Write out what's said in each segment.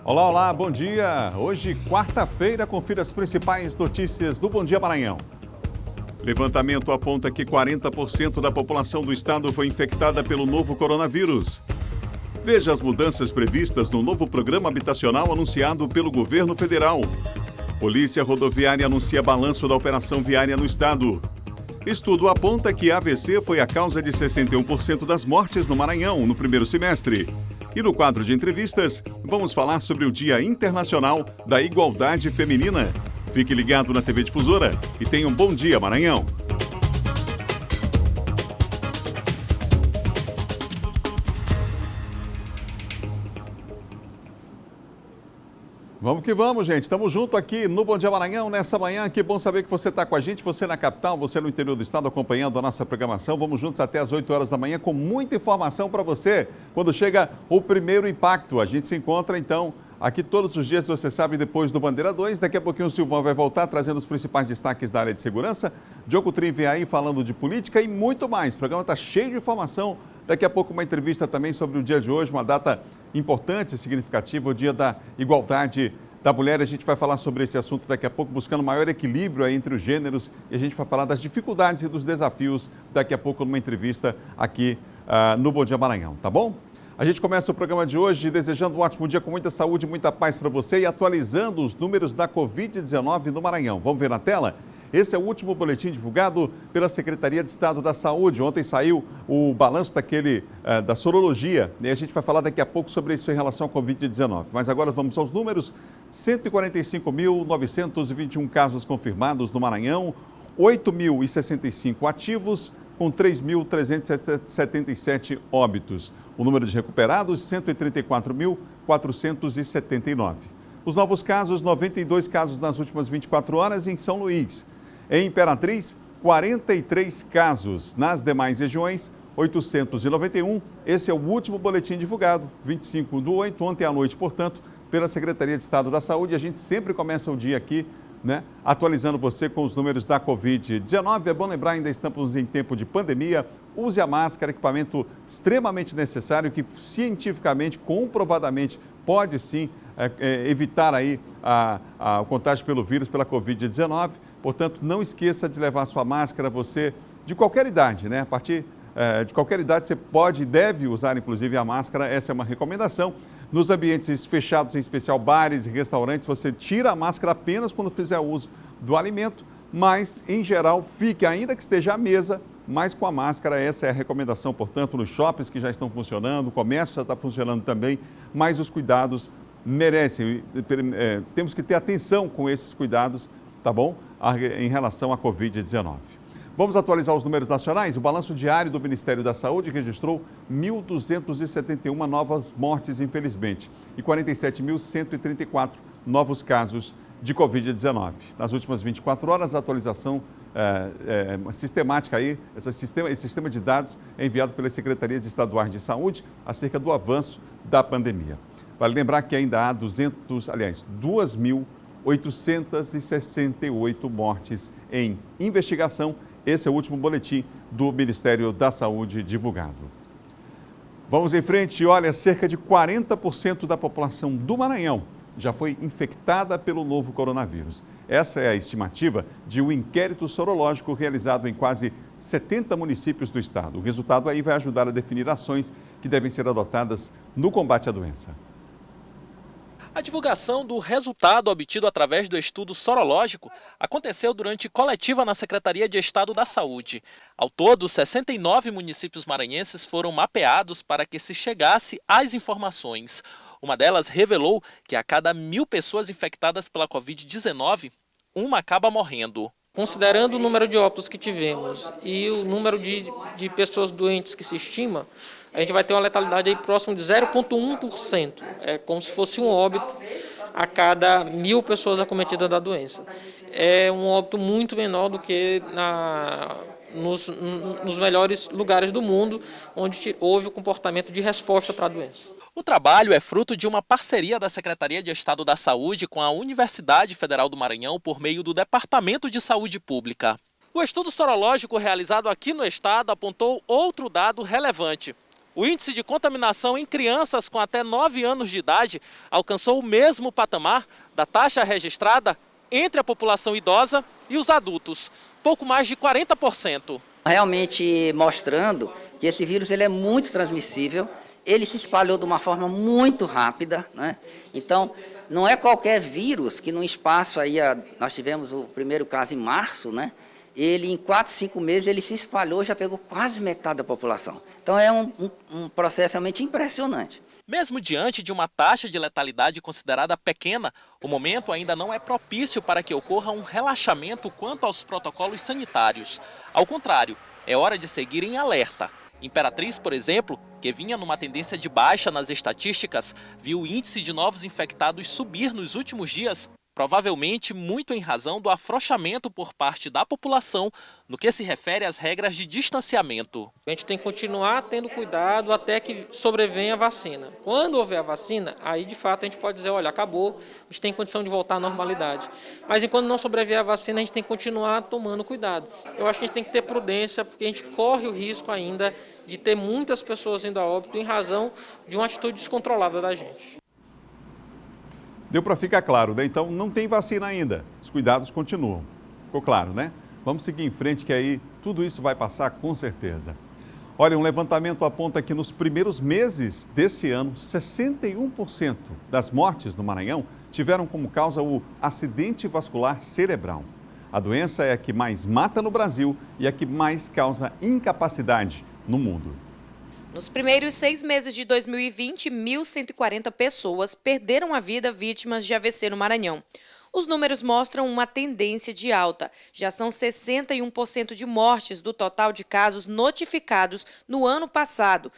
Olá, olá, bom dia. Hoje, quarta-feira, confira as principais notícias do Bom Dia Maranhão. Levantamento aponta que 40% da população do estado foi infectada pelo novo coronavírus. Veja as mudanças previstas no novo programa habitacional anunciado pelo governo federal. Polícia Rodoviária anuncia balanço da operação viária no estado. Estudo aponta que AVC foi a causa de 61% das mortes no Maranhão no primeiro semestre. E no quadro de entrevistas, vamos falar sobre o Dia Internacional da Igualdade Feminina. Fique ligado na TV Difusora e tenha um bom dia, Maranhão. Vamos que vamos, gente. Estamos juntos aqui no Bom Dia Maranhão nessa manhã. Que bom saber que você está com a gente, você na capital, você no interior do estado acompanhando a nossa programação. Vamos juntos até as 8 horas da manhã com muita informação para você. Quando chega o primeiro impacto, a gente se encontra então aqui todos os dias, você sabe, depois do Bandeira 2. Daqui a pouquinho o Silvão vai voltar trazendo os principais destaques da área de segurança. Diogo Trim vem aí falando de política e muito mais. O programa está cheio de informação. Daqui a pouco uma entrevista também sobre o dia de hoje, uma data importante e significativa, o Dia da Igualdade da Mulher. A gente vai falar sobre esse assunto daqui a pouco, buscando maior equilíbrio aí entre os gêneros, e a gente vai falar das dificuldades e dos desafios daqui a pouco numa entrevista aqui no Bom Dia Maranhão, tá bom? A gente começa o programa de hoje desejando um ótimo dia com muita saúde e muita paz para você e atualizando os números da Covid-19 no Maranhão. Vamos ver na tela? Esse é o último boletim divulgado pela Secretaria de Estado da Saúde. Ontem saiu o balanço da sorologia, e a gente vai falar daqui a pouco sobre isso em relação à Covid-19. Mas agora vamos aos números. 145.921 casos confirmados no Maranhão, 8.065 ativos, com 3.377 óbitos. O número de recuperados, 134.479. Os novos casos, 92 casos nas últimas 24 horas em São Luís. Em Imperatriz, 43 casos. Nas demais regiões, 891. Esse é o último boletim divulgado, 25/8, ontem à noite, portanto, pela Secretaria de Estado da Saúde. A gente sempre começa o dia aqui, atualizando você com os números da Covid-19. É bom lembrar, ainda estamos em tempo de pandemia. Use a máscara, equipamento extremamente necessário, que cientificamente, comprovadamente, pode sim evitar aí o contágio pelo vírus, pela Covid-19. Portanto, não esqueça de levar sua máscara, você de qualquer idade, A partir de qualquer idade você pode e deve usar, inclusive, a máscara. Essa é uma recomendação. Nos ambientes fechados, em especial bares e restaurantes, você tira a máscara apenas quando fizer uso do alimento, mas, em geral, fique, ainda que esteja à mesa, mas com a máscara. Essa é a recomendação, portanto, nos shoppings que já estão funcionando, o comércio já está funcionando também, mas os cuidados merecem. Temos que ter atenção com esses cuidados, tá bom? Em relação à Covid-19. Vamos atualizar os números nacionais? O balanço diário do Ministério da Saúde registrou 1.271 novas mortes, infelizmente, e 47.134 novos casos de Covid-19. Nas últimas 24 horas, a atualização sistemática aí, esse sistema de dados é enviado pelas Secretarias Estaduais de Saúde acerca do avanço da pandemia. Vale lembrar que ainda há 2.868 mortes em investigação. Esse é o último boletim do Ministério da Saúde divulgado. Vamos em frente. Olha, cerca de 40% da população do Maranhão já foi infectada pelo novo coronavírus. Essa é a estimativa de um inquérito sorológico realizado em quase 70 municípios do estado. O resultado aí vai ajudar a definir ações que devem ser adotadas no combate à doença. A divulgação do resultado obtido através do estudo sorológico aconteceu durante coletiva na Secretaria de Estado da Saúde. Ao todo, 69 municípios maranhenses foram mapeados para que se chegasse às informações. Uma delas revelou que a cada 1.000 pessoas infectadas pela Covid-19, uma acaba morrendo. Considerando o número de óbitos que tivemos e o número de pessoas doentes que se estima, a gente vai ter uma letalidade aí próximo de 0,1%. É como se fosse um óbito a cada 1.000 pessoas acometidas da doença. É um óbito muito menor do que nos melhores lugares do mundo, onde houve o comportamento de resposta para a doença. O trabalho é fruto de uma parceria da Secretaria de Estado da Saúde com a Universidade Federal do Maranhão por meio do Departamento de Saúde Pública. O estudo sorológico realizado aqui no estado apontou outro dado relevante. O índice de contaminação em crianças com até 9 anos de idade alcançou o mesmo patamar da taxa registrada entre a população idosa e os adultos, pouco mais de 40%. Realmente mostrando que esse vírus ele é muito transmissível, ele se espalhou de uma forma muito rápida, né? Então, não é qualquer vírus que num espaço aí, nós tivemos o primeiro caso em março, né? Ele em 4, 5 meses ele se espalhou, já pegou quase metade da população. Então é um processo realmente impressionante. Mesmo diante de uma taxa de letalidade considerada pequena, o momento ainda não é propício para que ocorra um relaxamento quanto aos protocolos sanitários. Ao contrário, é hora de seguir em alerta. Imperatriz, por exemplo, que vinha numa tendência de baixa nas estatísticas, viu o índice de novos infectados subir nos últimos dias, provavelmente muito em razão do afrouxamento por parte da população no que se refere às regras de distanciamento. A gente tem que continuar tendo cuidado até que sobrevenha a vacina. Quando houver a vacina, aí de fato a gente pode dizer, olha, acabou, a gente tem condição de voltar à normalidade. Mas enquanto não sobreviver a vacina, a gente tem que continuar tomando cuidado. Eu acho que a gente tem que ter prudência, porque a gente corre o risco ainda de ter muitas pessoas indo a óbito em razão de uma atitude descontrolada da gente. Deu para ficar claro, né? Então não tem vacina ainda, os cuidados continuam. Ficou claro, né? Vamos seguir em frente que aí tudo isso vai passar com certeza. Olha, um levantamento aponta que nos primeiros meses desse ano, 61% das mortes no Maranhão tiveram como causa o acidente vascular cerebral. A doença é a que mais mata no Brasil e a que mais causa incapacidade no mundo. Nos primeiros 6 meses de 2020, 1.140 pessoas perderam a vida vítimas de AVC no Maranhão. Os números mostram uma tendência de alta. Já são 61% de mortes do total de casos notificados no ano passado.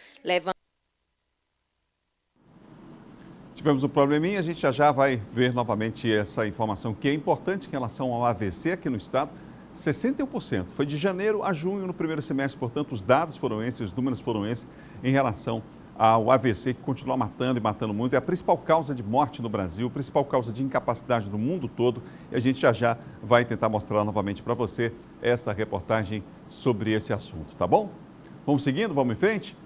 Tivemos um probleminha, a gente já vai ver novamente essa informação que é importante em relação ao AVC aqui no estado. 61%. Foi de janeiro a junho no primeiro semestre, portanto, os dados foram esses, os números foram esses em relação ao AVC, que continua matando e matando muito. É a principal causa de morte no Brasil, a principal causa de incapacidade no mundo todo. E a gente já vai tentar mostrar novamente para você essa reportagem sobre esse assunto, tá bom? Vamos seguindo, vamos em frente?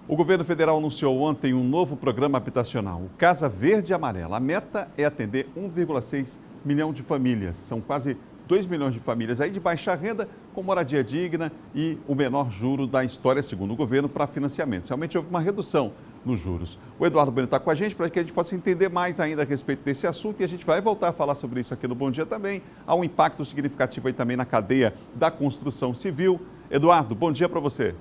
O governo federal anunciou ontem um novo programa habitacional, o Casa Verde e Amarela. A meta é atender 1,6 milhão de famílias, são quase 2 milhões de famílias aí de baixa renda, com moradia digna e o menor juro da história, segundo o governo, para financiamentos. Realmente houve uma redução nos juros. O Eduardo Bueno está com a gente para que a gente possa entender mais ainda a respeito desse assunto e a gente vai voltar a falar sobre isso aqui no Bom Dia também. Há um impacto significativo aí também na cadeia da construção civil. Eduardo, bom dia para você.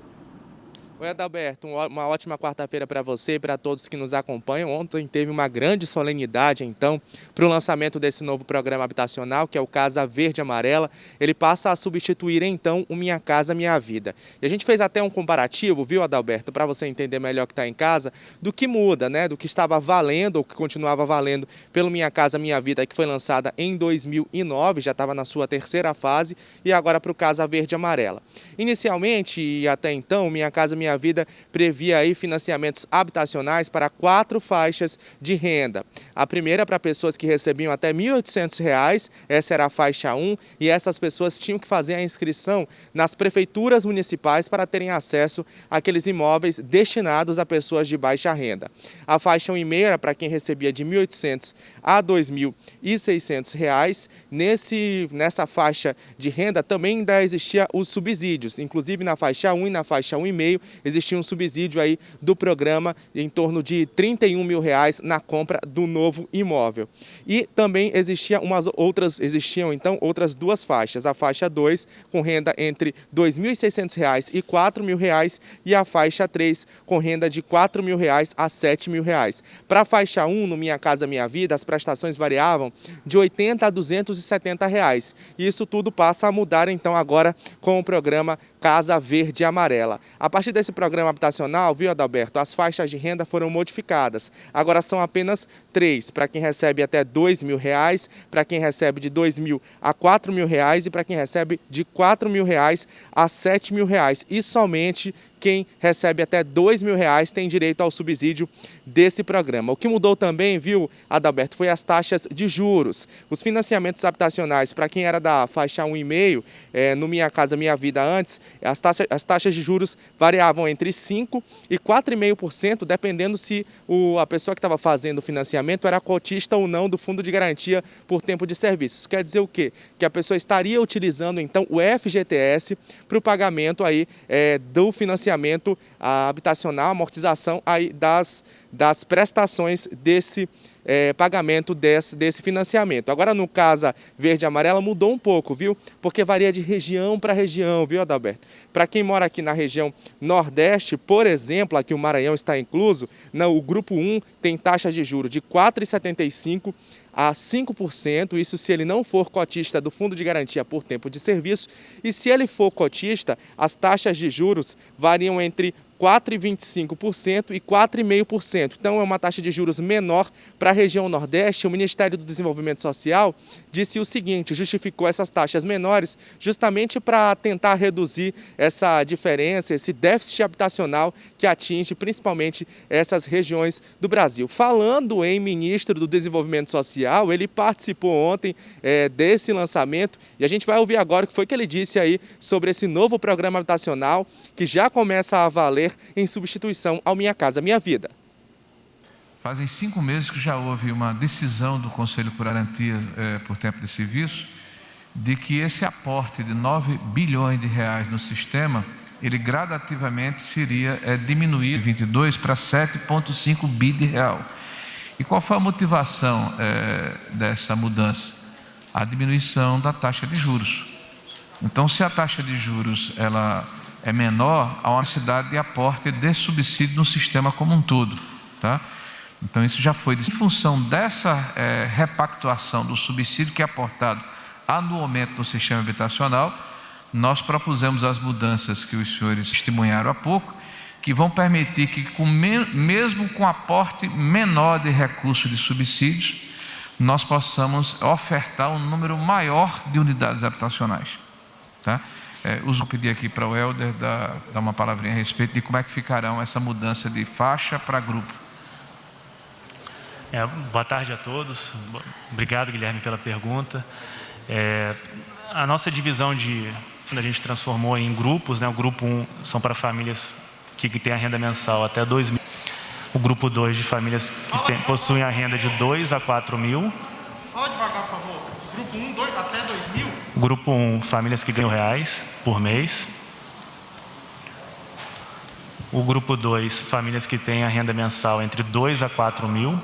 Oi, Adalberto, uma ótima quarta-feira para você e para todos que nos acompanham. Ontem teve uma grande solenidade, então, para o lançamento desse novo programa habitacional, que é o Casa Verde e Amarela. Ele passa a substituir, então, o Minha Casa Minha Vida. E a gente fez até um comparativo, viu, Adalberto, para você entender melhor que está em casa, do que muda, né, do que estava valendo ou que continuava valendo pelo Minha Casa Minha Vida, que foi lançada em 2009, já estava na sua terceira fase, e agora para o Casa Verde e Amarela. Inicialmente, e até então, o Minha Casa Minha Vida previa aí financiamentos habitacionais para 4 faixas de renda. A primeira para pessoas que recebiam até R$ 1.800, essa era a faixa 1, e essas pessoas tinham que fazer a inscrição nas prefeituras municipais para terem acesso àqueles imóveis destinados a pessoas de baixa renda. A faixa 1,5 era para quem recebia de R$ 1.800 a R$ 2.600. Nessa faixa de renda também ainda existia os subsídios, inclusive na faixa 1 e na faixa 1,5 existia um subsídio aí do programa em torno de R$ 31 mil na compra do novo imóvel. E também existiam então outras 2 faixas, a faixa 2 com renda entre R$ 2.600 e R$ 4.000 e a faixa 3 com renda de R$ 4.000 a R$ 7.000. Para a faixa 1, no Minha Casa Minha Vida, as prestações variavam de R$ 80 a R$ 270. E isso tudo passa a mudar então agora com o programa Casa Verde e Amarela. A partir desse programa habitacional, viu, Adalberto, as faixas de renda foram modificadas. Agora são apenas 3, para quem recebe até R$ 2.000, para quem recebe de R$ 2.000 a R$ 4.000 e para quem recebe de R$ 4.000 a R$ 7.000. E somente quem recebe até R$2.000 tem direito ao subsídio desse programa. O que mudou também, viu, Adalberto, foi as taxas de juros. Os financiamentos habitacionais, para quem era da faixa 1,5, no Minha Casa Minha Vida antes, as taxas de juros variavam entre 5% e 4,5%, dependendo se a pessoa que estava fazendo o financiamento era cotista ou não do Fundo de Garantia por Tempo de Serviços. Quer dizer o quê? Que a pessoa estaria utilizando, então, o FGTS para o pagamento aí, do financiamento habitacional, amortização aí das prestações desse pagamento desse financiamento. Agora, no Casa Verde e Amarela, mudou um pouco, viu? Porque varia de região para região, viu, Adalberto? Para quem mora aqui na região Nordeste, por exemplo, aqui o Maranhão está incluso, o Grupo 1 tem taxa de juros de 4,75% a 5%, isso se ele não for cotista do Fundo de Garantia por Tempo de Serviço, e se ele for cotista, as taxas de juros variam entre 4,25% e 4,5%. Então, é uma taxa de juros menor para a região Nordeste. O Ministério do Desenvolvimento Social disse o seguinte, justificou essas taxas menores justamente para tentar reduzir essa diferença, esse déficit habitacional que atinge principalmente essas regiões do Brasil. Falando em ministro do Desenvolvimento Social, ele participou ontem desse lançamento e a gente vai ouvir agora o que foi que ele disse aí sobre esse novo programa habitacional que já começa a valer em substituição ao Minha Casa Minha Vida. Fazem 5 meses que já houve uma decisão do Conselho por Garantia por Tempo de Serviço de que esse aporte de R$9 bilhões no sistema, ele gradativamente seria diminuído de 22 para 7,5 bi de real. E qual foi a motivação dessa mudança? A diminuição da taxa de juros. Então, se a taxa de juros ela é menor, há uma necessidade de aporte de subsídio no sistema como um todo, tá? Então, isso já foi. Em função dessa repactuação do subsídio que é aportado anualmente no sistema habitacional, nós propusemos as mudanças que os senhores testemunharam há pouco, que vão permitir que, mesmo com aporte menor de recursos de subsídios, nós possamos ofertar um número maior de unidades habitacionais, tá? Vou pedir aqui para o Helder dar uma palavrinha a respeito de como é que ficarão essa mudança de faixa para grupo. Boa tarde a todos. Obrigado, Guilherme, pela pergunta. A nossa divisão a gente transformou em grupos, né? O grupo 1 são para famílias que têm a renda mensal até 2 mil. O grupo 2 de famílias que possuem a renda de 2 a 4 mil. Fala devagar, por favor. Grupo 1, até 2 mil? Grupo 1, famílias que ganham R$1.000 por mês. O grupo 2, famílias que têm a renda mensal entre 2 a 4 mil.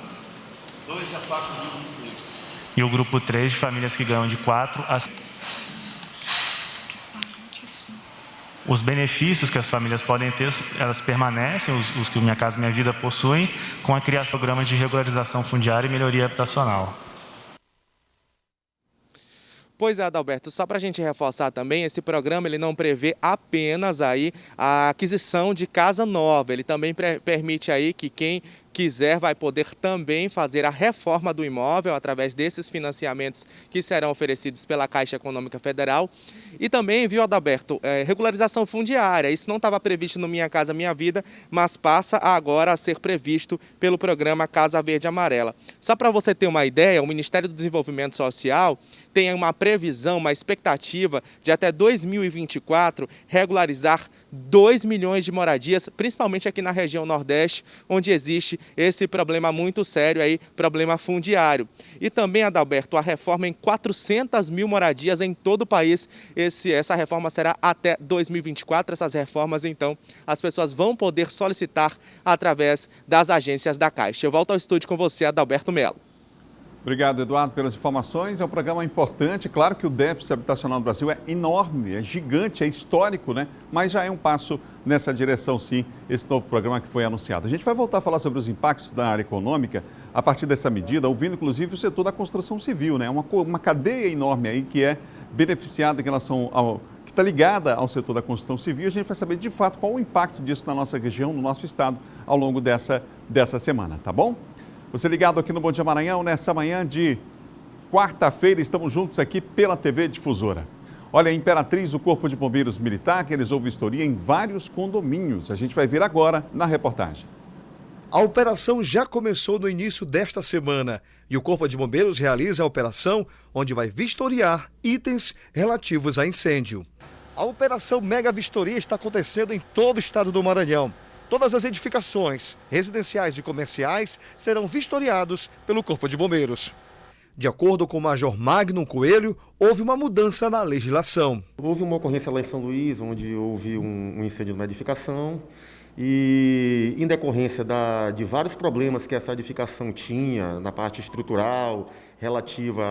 2 a 4 mil. E o grupo 3, de famílias que ganham de 4 a 5. Os benefícios que as famílias podem ter, elas permanecem, os que o Minha Casa Minha Vida possuem, com a criação do programa de regularização fundiária e melhoria habitacional. Pois é, Adalberto, só para a gente reforçar também, esse programa ele não prevê apenas aí a aquisição de casa nova, ele também permite aí que quem quiser vai poder também fazer a reforma do imóvel através desses financiamentos que serão oferecidos pela Caixa Econômica Federal. E também, viu, Adalberto, regularização fundiária. Isso não estava previsto no Minha Casa Minha Vida, mas passa agora a ser previsto pelo programa Casa Verde e Amarela. Só para você ter uma ideia, o Ministério do Desenvolvimento Social tem uma previsão, uma expectativa de até 2024 regularizar 2 milhões de moradias, principalmente aqui na região Nordeste, onde existe esse problema muito sério aí, problema fundiário. E também, Adalberto, a reforma em 400 mil moradias em todo o país. Essa reforma será até 2024. Essas reformas, então, as pessoas vão poder solicitar através das agências da Caixa. Eu volto ao estúdio com você, Adalberto Mello. Obrigado, Eduardo, pelas informações. É um programa importante. Claro que o déficit habitacional no Brasil é enorme, é gigante, é histórico, né? Mas já é um passo nessa direção, sim, esse novo programa que foi anunciado. A gente vai voltar a falar sobre os impactos da área econômica a partir dessa medida, ouvindo, inclusive, o setor da construção civil, né? Uma cadeia enorme aí que é beneficiada em relação ao... que está ligada ao setor da construção civil. A gente vai saber, de fato, qual o impacto disso na nossa região, no nosso estado, ao longo dessa semana, tá bom? Você ligado aqui no Bom Dia Maranhão, nessa manhã de quarta-feira, estamos juntos aqui pela TV Difusora. Olha, em Imperatriz, o Corpo de Bombeiros Militar realizou vistoria em vários condomínios. A gente vai ver agora na reportagem. A operação já começou no início desta semana e o Corpo de Bombeiros realiza a operação onde vai vistoriar itens relativos a incêndio. A operação Mega Vistoria está acontecendo em todo o estado do Maranhão. Todas as edificações, residenciais e comerciais serão vistoriados pelo Corpo de Bombeiros. De acordo com o Major Magno Coelho, houve uma mudança na legislação. Houve uma ocorrência lá em São Luís, onde houve um incêndio numa edificação. E em decorrência de vários problemas que essa edificação tinha na parte estrutural, relativa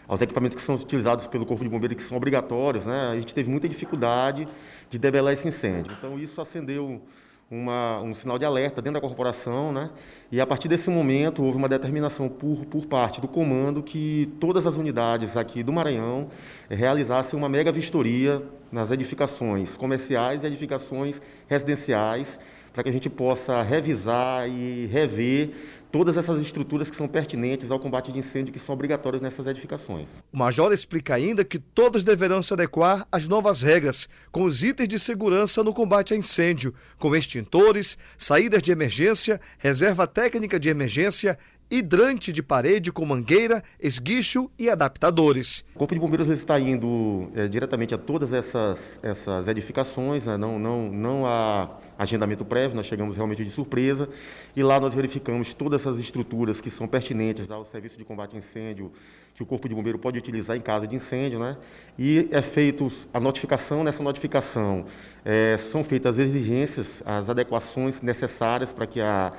aos equipamentos que são utilizados pelo Corpo de Bombeiros, que são obrigatórios, né? A gente teve muita dificuldade de debelar esse incêndio. Então isso acendeu um sinal de alerta dentro da corporação, né? E a partir desse momento houve uma determinação por parte do comando que todas as unidades aqui do Maranhão realizassem uma mega vistoria nas edificações comerciais e edificações residenciais, para que a gente possa revisar e rever todas essas estruturas que são pertinentes ao combate de incêndio, que são obrigatórias nessas edificações. O Major explica ainda que todos deverão se adequar às novas regras, com os itens de segurança no combate a incêndio, com extintores, saídas de emergência, reserva técnica de emergência, hidrante de parede com mangueira, esguicho e adaptadores. O Corpo de Bombeiros está indo diretamente a todas essas edificações, né? Não há agendamento prévio, nós chegamos realmente de surpresa e lá nós verificamos todas essas estruturas que são pertinentes ao serviço de combate a incêndio que o Corpo de Bombeiro pode utilizar em caso de incêndio, né? E é feita a notificação. Nessa notificação são feitas as exigências, as adequações necessárias para que a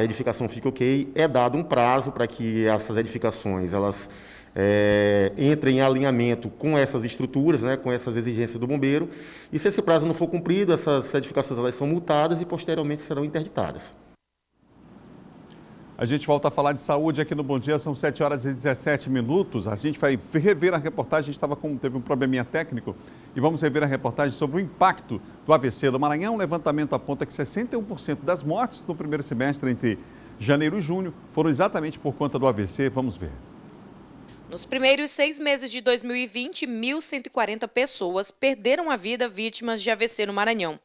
edificação fique ok. É dado um prazo para que essas edificações elas entrem em alinhamento com essas estruturas, né, com essas exigências do bombeiro. E se esse prazo não for cumprido, essas edificações elas são multadas e posteriormente serão interditadas. A gente volta a falar de saúde aqui no Bom Dia, são 7 horas e 17 minutos. A gente vai rever a reportagem, teve um probleminha técnico, e vamos rever a reportagem sobre o impacto do AVC do Maranhão. O levantamento aponta que 61% das mortes no primeiro semestre entre janeiro e junho foram exatamente por conta do AVC. Vamos ver. Nos primeiros 6 meses de 2020, 1.140 pessoas perderam a vida vítimas de AVC no Maranhão.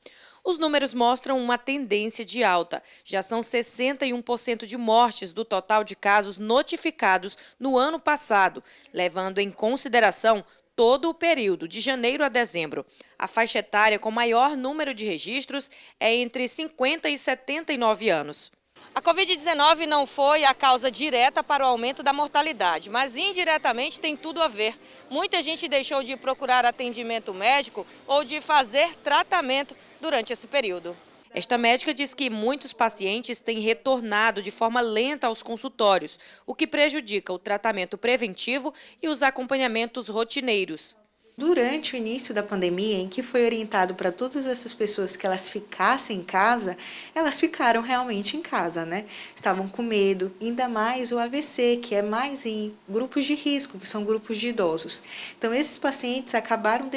Os números mostram uma tendência de alta. Já são 61% de mortes do total de casos notificados no ano passado, levando em consideração todo o período, de janeiro a dezembro. A faixa etária com maior número de registros é entre 50 e 79 anos. A Covid-19 não foi a causa direta para o aumento da mortalidade, mas indiretamente tem tudo a ver. Muita gente deixou de procurar atendimento médico ou de fazer tratamento durante esse período. Esta médica diz que muitos pacientes têm retornado de forma lenta aos consultórios, o que prejudica o tratamento preventivo e os acompanhamentos rotineiros. Durante o início da pandemia, em que foi orientado para todas essas pessoas que elas ficassem em casa, elas ficaram realmente em casa, né? Estavam com medo, ainda mais o AVC, que é mais em grupos de risco, que são grupos de idosos. Então, esses pacientes acabaram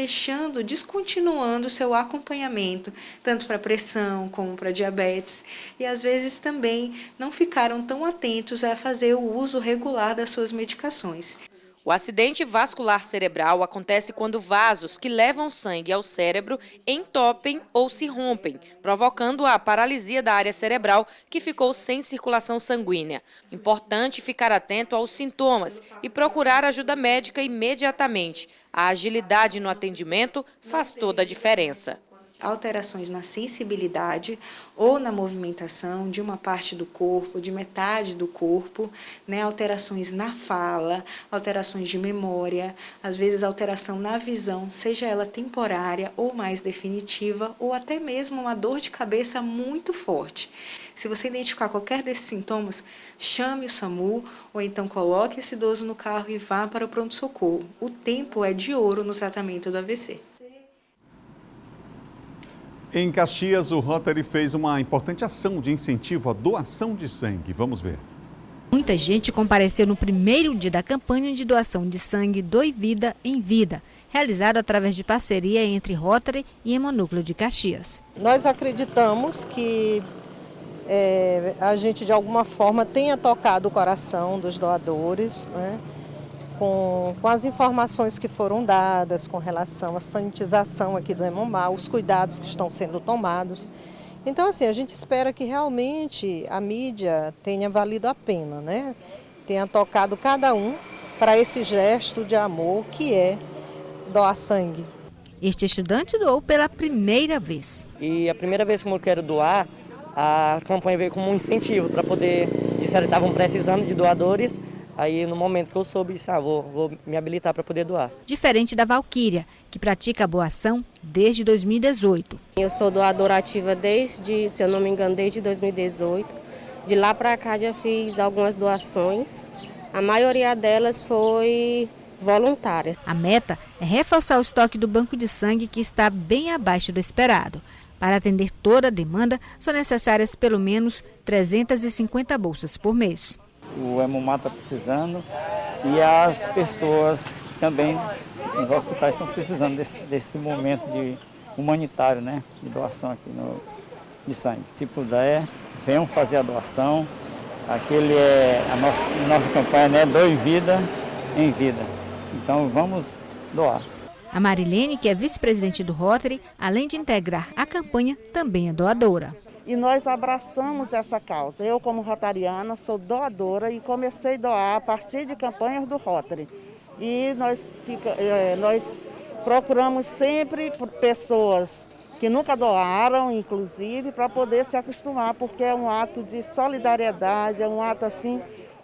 descontinuando o seu acompanhamento, tanto para pressão como para diabetes, e às vezes também não ficaram tão atentos a fazer o uso regular das suas medicações. O acidente vascular cerebral acontece quando vasos que levam sangue ao cérebro entopem ou se rompem, provocando a paralisia da área cerebral que ficou sem circulação sanguínea. Importante ficar atento aos sintomas e procurar ajuda médica imediatamente. A agilidade no atendimento faz toda a diferença. Alterações na sensibilidade ou na movimentação de uma parte do corpo, de metade do corpo, né? Alterações na fala, alterações de memória, às vezes alteração na visão, seja ela temporária ou mais definitiva, ou até mesmo uma dor de cabeça muito forte. Se você identificar qualquer desses sintomas, chame o SAMU ou então coloque esse idoso no carro e vá para o pronto-socorro. O tempo é de ouro no tratamento do AVC. Em Caxias, o Rotary fez uma importante ação de incentivo à doação de sangue. Vamos ver. Muita gente compareceu no primeiro dia da campanha de doação de sangue Doe Vida em Vida, realizada através de parceria entre Rotary e Hemonúcleo de Caxias. Nós acreditamos que a gente, de alguma forma, tenha tocado o coração dos doadores, né, com as informações que foram dadas com relação à sanitização aqui do Hemomar, os cuidados que estão sendo tomados. Então, assim, a gente espera que realmente a mídia tenha valido a pena, né? Tenha tocado cada um para esse gesto de amor que é doar sangue. Este estudante doou pela primeira vez. E a primeira vez que eu quero doar, a campanha veio como um incentivo para poder, disseram que estavam precisando de doadores. Aí, no momento que eu soube, disse, vou me habilitar para poder doar. Diferente da Valquíria, que pratica a boa ação desde 2018. Eu sou doadora ativa desde, se eu não me engano, desde 2018. De lá para cá já fiz algumas doações. A maioria delas foi voluntária. A meta é reforçar o estoque do banco de sangue, que está bem abaixo do esperado. Para atender toda a demanda, são necessárias pelo menos 350 bolsas por mês. O Hemomar está precisando e as pessoas também nos hospitais estão precisando desse momento de humanitário, né, de doação aqui de sangue. Se puder, venham fazer a doação. Aquele é a nossa campanha, né, Doe Vida em Vida. Então vamos doar. A Marilene, que é vice-presidente do Rotary, além de integrar a campanha, também é doadora. E nós abraçamos essa causa. Eu, como rotariana, sou doadora e comecei a doar a partir de campanhas do Rotary. E nós procuramos sempre por pessoas que nunca doaram, inclusive, para poder se acostumar, porque é um ato de solidariedade, é um ato assim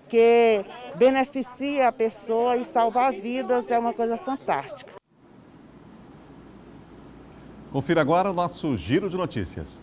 que beneficia a pessoa e salvar vidas, é uma coisa fantástica. Confira agora o nosso Giro de Notícias.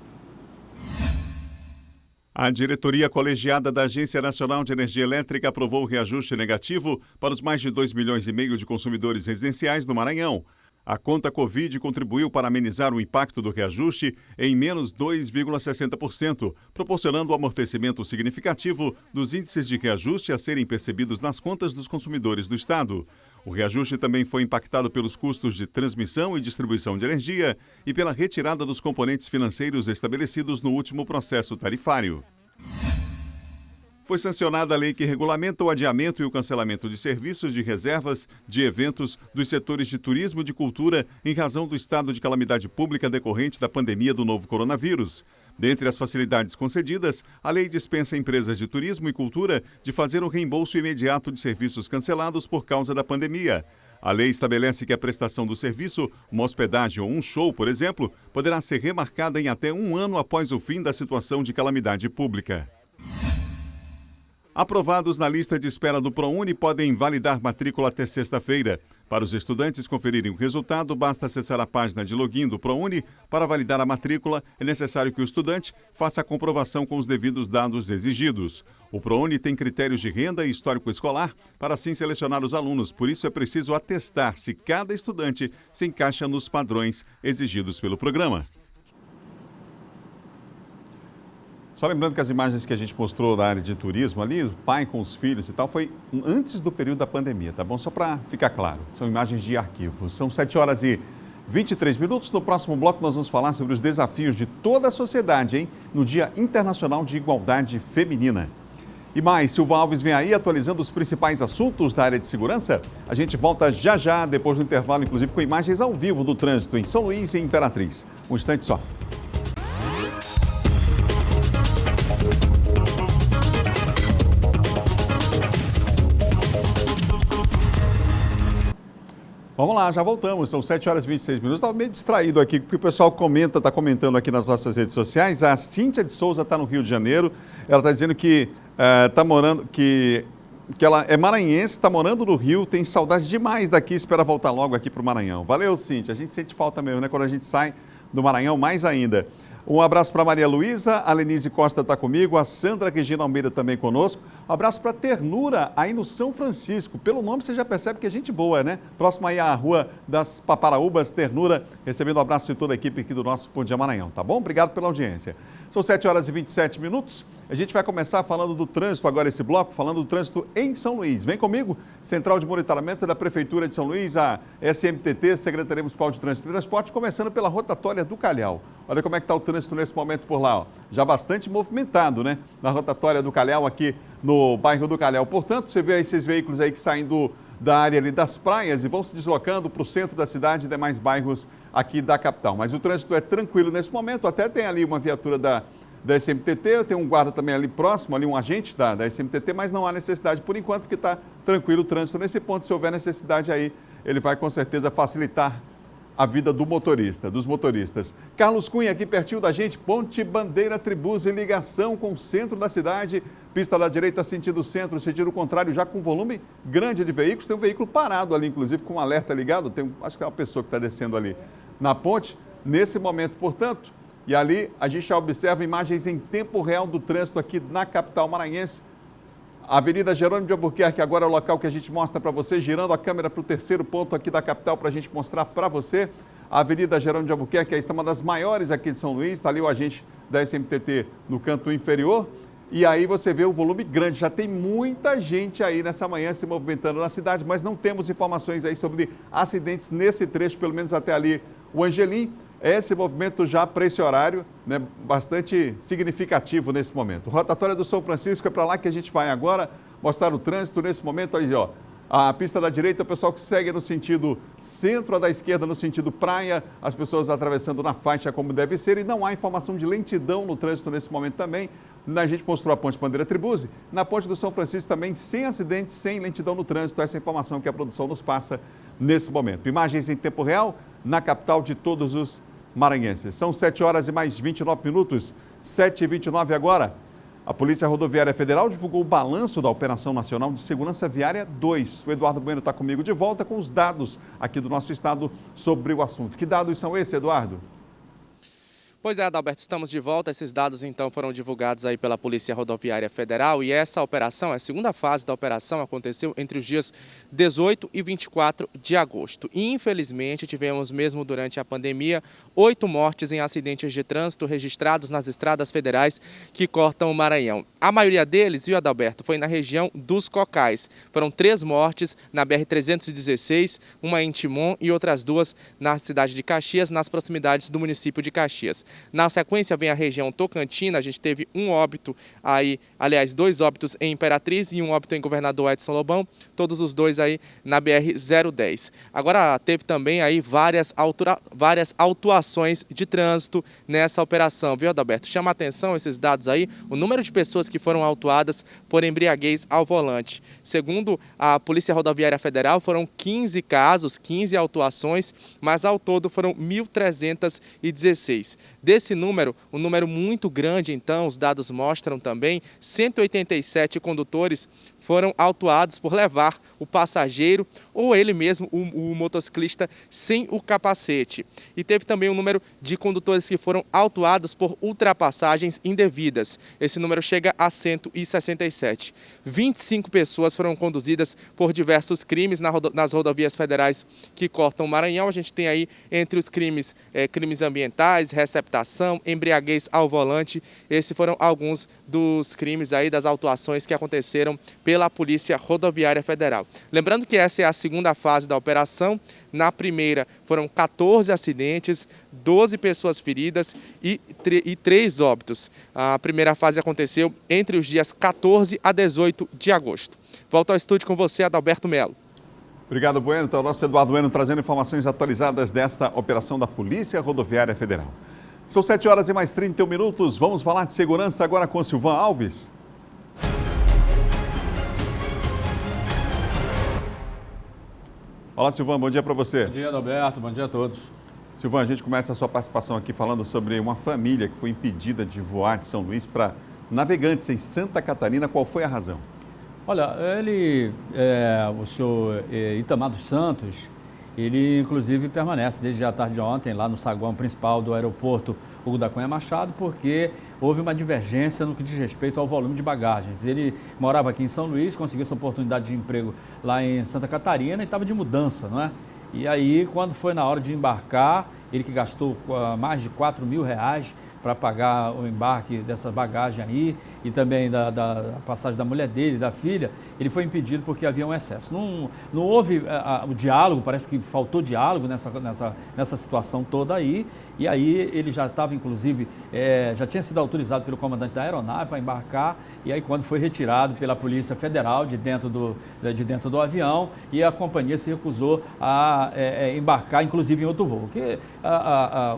A diretoria colegiada da Agência Nacional de Energia Elétrica aprovou o reajuste negativo para os mais de 2,5 milhões de consumidores residenciais no Maranhão. A conta Covid contribuiu para amenizar o impacto do reajuste em menos 2,60%, proporcionando um amortecimento significativo dos índices de reajuste a serem percebidos nas contas dos consumidores do Estado. O reajuste também foi impactado pelos custos de transmissão e distribuição de energia e pela retirada dos componentes financeiros estabelecidos no último processo tarifário. Foi sancionada a lei que regulamenta o adiamento e o cancelamento de serviços de reservas de eventos dos setores de turismo e de cultura em razão do estado de calamidade pública decorrente da pandemia do novo coronavírus. Dentre as facilidades concedidas, a lei dispensa empresas de turismo e cultura de fazer o reembolso imediato de serviços cancelados por causa da pandemia. A lei estabelece que a prestação do serviço, uma hospedagem ou um show, por exemplo, poderá ser remarcada em até 1 ano após o fim da situação de calamidade pública. Aprovados na lista de espera do ProUni podem validar matrícula até sexta-feira. Para os estudantes conferirem o resultado, basta acessar a página de login do ProUni. Para validar a matrícula, é necessário que o estudante faça a comprovação com os devidos dados exigidos. O ProUni tem critérios de renda e histórico escolar para assim selecionar os alunos. Por isso, é preciso atestar se cada estudante se encaixa nos padrões exigidos pelo programa. Só lembrando que as imagens que a gente mostrou da área de turismo ali, o pai com os filhos e tal, foi antes do período da pandemia, tá bom? Só para ficar claro, são imagens de arquivo. São 7h23. No próximo bloco nós vamos falar sobre os desafios de toda a sociedade, hein? No Dia Internacional de Igualdade Feminina. E mais, Silva Alves vem aí atualizando os principais assuntos da área de segurança. A gente volta já já, depois do intervalo, inclusive com imagens ao vivo do trânsito em São Luís e Imperatriz. Um instante só. Vamos lá, já voltamos, são 7h26. Estava meio distraído aqui, porque o pessoal está comentando aqui nas nossas redes sociais. A Cíntia de Souza está no Rio de Janeiro, ela está dizendo que que ela é maranhense, está morando no Rio, tem saudade demais daqui, espera voltar logo aqui para o Maranhão. Valeu, Cíntia, a gente sente falta mesmo, né? Quando a gente sai do Maranhão, mais ainda. Um abraço para Maria Luísa, a Lenise Costa está comigo, a Sandra Regina Almeida também conosco. Um abraço para Ternura, aí no São Francisco. Pelo nome você já percebe que é gente boa, né? Próximo aí à Rua das Paparaúbas, Ternura, recebendo um abraço de toda a equipe aqui do nosso Bom Dia Maranhão, tá bom? Obrigado pela audiência. São 7h27. A gente vai começar falando do trânsito agora, esse bloco, falando do trânsito em São Luís. Vem comigo, Central de Monitoramento da Prefeitura de São Luís, a SMTT, Secretaria Municipal de Trânsito e Transporte, começando pela rotatória do Calhau. Olha como é que está o trânsito nesse momento por lá, ó. Já bastante movimentado, né? Na rotatória do Calhau, aqui no bairro do Calhau. Portanto, você vê esses veículos aí que saem do da área ali das praias e vão se deslocando para o centro da cidade e demais bairros aqui da capital. Mas o trânsito é tranquilo nesse momento, até tem ali uma viatura da SMTT, tem um guarda também ali próximo, ali um agente da SMTT, mas não há necessidade por enquanto, porque está tranquilo o trânsito nesse ponto. Se houver necessidade aí, ele vai com certeza facilitar a vida do motorista, dos motoristas. Carlos Cunha, aqui pertinho da gente, Ponte Bandeira Tribus, em ligação com o centro da cidade, pista da direita sentido centro, sentido contrário, já com volume grande de veículos. Tem um veículo parado ali, inclusive, com um alerta ligado. Acho que é uma pessoa que está descendo ali na ponte, nesse momento, portanto. E ali a gente já observa imagens em tempo real do trânsito aqui na capital maranhense. A Avenida Jerônimo de Albuquerque, agora é o local que a gente mostra para você, girando a câmera para o terceiro ponto aqui da capital para a gente mostrar para você. A Avenida Jerônimo de Albuquerque, esta é uma das maiores aqui de São Luís, está ali o agente da SMTT no canto inferior. E aí você vê o volume grande, já tem muita gente aí nessa manhã se movimentando na cidade, mas não temos informações aí sobre acidentes nesse trecho, pelo menos até ali o Angelim. Esse movimento já para esse horário, né, bastante significativo nesse momento. Rotatória do São Francisco é para lá que a gente vai agora mostrar o trânsito nesse momento. Aí, ó, a pista da direita, o pessoal que segue no sentido centro, a da esquerda no sentido praia, as pessoas atravessando na faixa como deve ser e não há informação de lentidão no trânsito nesse momento também. A gente mostrou a Ponte Bandeira Tribuse, na Ponte do São Francisco também sem acidentes, sem lentidão no trânsito, essa informação que a produção nos passa nesse momento. Imagens em tempo real na capital de todos os maranhenses. São 7 horas e mais 29 minutos, 7h29 agora. A Polícia Rodoviária Federal divulgou o balanço da Operação Nacional de Segurança Viária 2. O Eduardo Bueno está comigo de volta com os dados aqui do nosso estado sobre o assunto. Que dados são esses, Eduardo? Pois é, Adalberto, estamos de volta. Esses dados, então, foram divulgados aí pela Polícia Rodoviária Federal e essa operação, a segunda fase da operação, aconteceu entre os dias 18 e 24 de agosto. E, infelizmente, tivemos, mesmo durante a pandemia, 8 mortes em acidentes de trânsito registrados nas estradas federais que cortam o Maranhão. A maioria deles, viu, Adalberto, foi na região dos Cocais. Foram 3 mortes na BR-316, uma em Timon e outras 2 na cidade de Caxias, nas proximidades do município de Caxias. Na sequência vem a região Tocantina, a gente teve um óbito aí, aliás, 2 óbitos em Imperatriz e um óbito em Governador Edson Lobão, todos os 2 aí na BR-010. Agora teve também aí várias autuações de trânsito nessa operação, viu, Adalberto? Chama a atenção esses dados aí, o número de pessoas que foram autuadas por embriaguez ao volante. Segundo a Polícia Rodoviária Federal, foram 15 casos, 15 autuações, mas ao todo foram 1.316. Desse número, um número muito grande, então, os dados mostram também, 187 condutores foram autuados por levar o passageiro ou ele mesmo, o motociclista, sem o capacete. E teve também um número de condutores que foram autuados por ultrapassagens indevidas. Esse número chega a 167. 25 pessoas foram conduzidas por diversos crimes nas rodovias federais que cortam o Maranhão. A gente tem aí entre os crimes, crimes ambientais, receptação, embriaguez ao volante. Esses foram alguns dos crimes aí, das autuações que aconteceram pela Polícia Rodoviária Federal. Lembrando que essa é a segunda fase da operação. Na primeira foram 14 acidentes, 12 pessoas feridas e 3 óbitos. A primeira fase aconteceu entre os dias 14 a 18 de agosto. Volto ao estúdio com você, Adalberto Melo. Obrigado, Bueno. Então, o nosso Eduardo Bueno trazendo informações atualizadas desta operação da Polícia Rodoviária Federal. São 7 horas e mais 31 minutos. Vamos falar de segurança agora com o Silvan Alves. Olá, Silvan, bom dia para você. Bom dia, Adalberto, bom dia a todos. Silvan, a gente começa a sua participação aqui falando sobre uma família que foi impedida de voar de São Luís para Navegantes, em Santa Catarina. Qual foi a razão? Olha, o senhor Itamar dos Santos, ele inclusive permanece desde a tarde de ontem lá no saguão principal do aeroporto Hugo da Cunha Machado, porque houve uma divergência no que diz respeito ao volume de bagagens. Ele morava aqui em São Luís, conseguiu essa oportunidade de emprego lá em Santa Catarina e estava de mudança, não é? E aí, quando foi na hora de embarcar, ele que gastou mais de R$4.000 para pagar o embarque dessa bagagem aí, e também da passagem da mulher dele, da filha, ele foi impedido porque havia um excesso. Não houve o diálogo, parece que faltou diálogo nessa situação toda aí, e aí ele já estava, inclusive, já tinha sido autorizado pelo comandante da aeronave para embarcar, e aí quando foi retirado pela Polícia Federal de dentro do avião, e a companhia se recusou a embarcar, inclusive em outro voo. Porque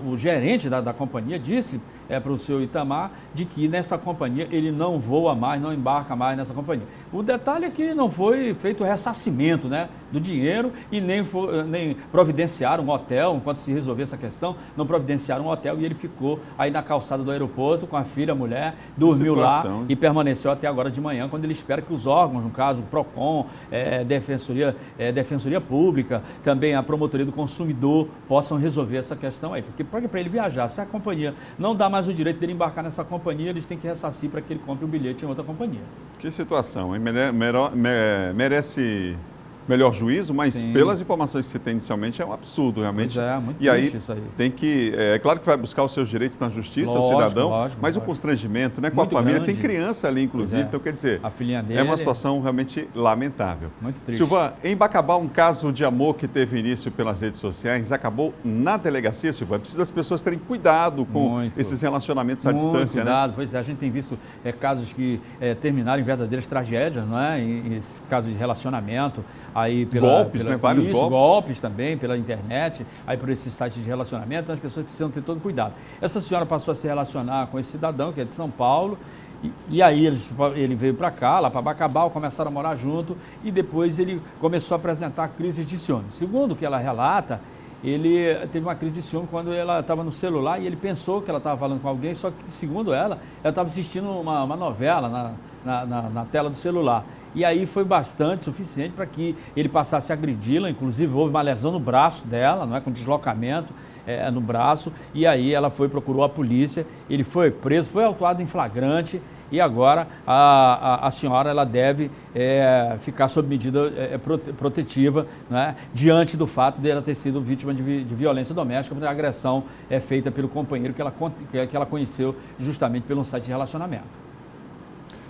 o gerente da companhia disse para o senhor Itamar de que nessa companhia ele não voa mais, não embarca mais nessa companhia. O detalhe é que não foi feito o ressarcimento, né, do dinheiro e nem providenciaram um hotel, enquanto se resolver essa questão, não providenciaram um hotel e ele ficou aí na calçada do aeroporto com a filha, a mulher, dormiu lá e permaneceu até agora de manhã, quando ele espera que os órgãos, no caso o PROCON, Defensoria Pública, também a Promotoria do Consumidor, possam resolver essa questão aí. Porque para ele viajar, se a companhia não dá mais o direito dele embarcar nessa companhia, eles têm que ressarcir para que ele compre o bilhete em outra companhia. Que situação, hein? Merece melhor juízo, mas sim, pelas informações que você tem inicialmente é um absurdo, realmente. Pois muito e aí, isso aí tem que, claro que vai buscar os seus direitos na justiça, lógico, o cidadão, mas o constrangimento, né, com muito a família, grande. Tem criança ali, inclusive, então quer dizer, a filhinha dele, é uma situação realmente lamentável. Muito triste. Silvan, em Bacabal, um caso de amor que teve início pelas redes sociais, acabou na delegacia, Silvan. Precisa as pessoas terem cuidado com esses relacionamentos à distância, cuidado, né? Pois é, a gente tem visto casos que terminaram em verdadeiras tragédias, não é? Em casos de relacionamento, aí golpes, né? Vários golpes também pela internet, aí por esses sites de relacionamento, então as pessoas precisam ter todo cuidado. Essa senhora passou a se relacionar com esse cidadão, que é de São Paulo, e aí ele veio para cá, lá para Bacabal, começaram a morar junto, e depois ele começou a apresentar crises de ciúme. Segundo o que ela relata, ele teve uma crise de ciúme quando ela estava no celular e ele pensou que ela estava falando com alguém, só que, segundo ela estava assistindo uma novela na tela do celular. E aí foi bastante suficiente para que ele passasse a agredi-la, inclusive houve uma lesão no braço dela, não é, com deslocamento no braço, e aí ela procurou a polícia, ele foi preso, foi autuado em flagrante, e agora a senhora ela deve ficar sob medida protetiva, né, diante do fato de ela ter sido vítima de violência doméstica, porque a agressão é feita pelo companheiro que ela conheceu justamente pelo site de relacionamento.